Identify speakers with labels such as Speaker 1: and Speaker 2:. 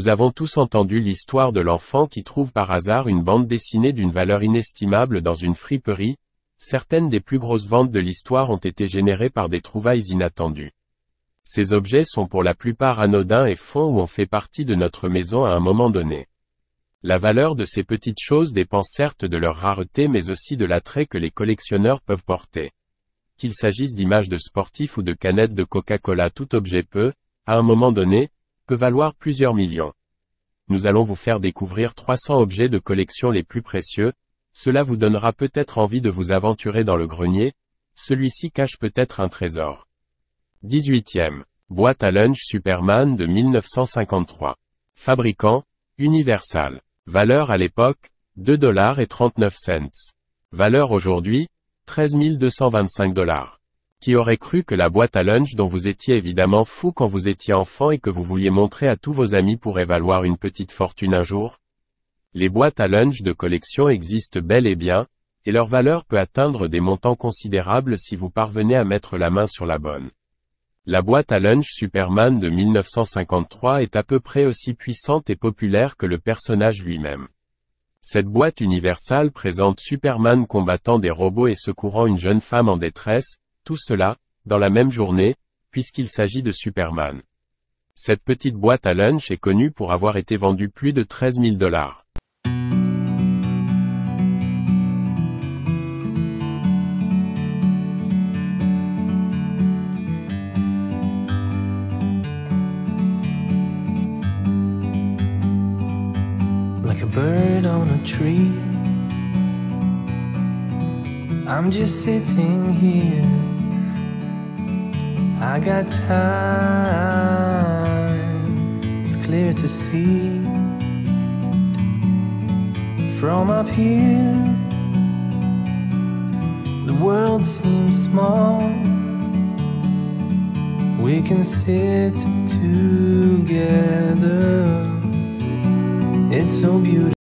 Speaker 1: Nous avons tous entendu l'histoire de l'enfant qui trouve par hasard une bande dessinée d'une valeur inestimable dans une friperie. Certaines des plus grosses ventes de l'histoire ont été générées par des trouvailles inattendues. Ces objets sont pour la plupart anodins et font ou ont fait partie de notre maison à un moment donné. La valeur de ces petites choses dépend certes de leur rareté mais aussi de l'attrait que les collectionneurs peuvent porter. Qu'il s'agisse d'images de sportifs ou de canettes de Coca-Cola, tout objet peut, à un moment donné, peut valoir plusieurs millions. Nous allons vous faire découvrir 300 objets de collection les plus précieux. Cela vous donnera peut-être envie de vous aventurer dans le grenier. Celui-ci cache peut-être un trésor. 18e. Boîte à lunch Superman de 1953. Fabricant, Universal. Valeur à l'époque, $2,39. Valeur aujourd'hui, $13 225. Qui aurait cru que la boîte à lunch dont vous étiez évidemment fou quand vous étiez enfant et que vous vouliez montrer à tous vos amis pourrait valoir une petite fortune un jour? Les boîtes à lunch de collection existent bel et bien, et leur valeur peut atteindre des montants considérables si vous parvenez à mettre la main sur la bonne. La boîte à lunch Superman de 1953 est à peu près aussi puissante et populaire que le personnage lui-même. Cette boîte universelle présente Superman combattant des robots et secourant une jeune femme en détresse, tout cela, dans la même journée, puisqu'il s'agit de Superman. Cette petite boîte à lunch est connue pour avoir été vendue plus de $13 000.
Speaker 2: Like a bird on a tree, I'm just sitting here. I got time, it's clear to see. From up here, the world seems small. We can sit together. It's so beautiful.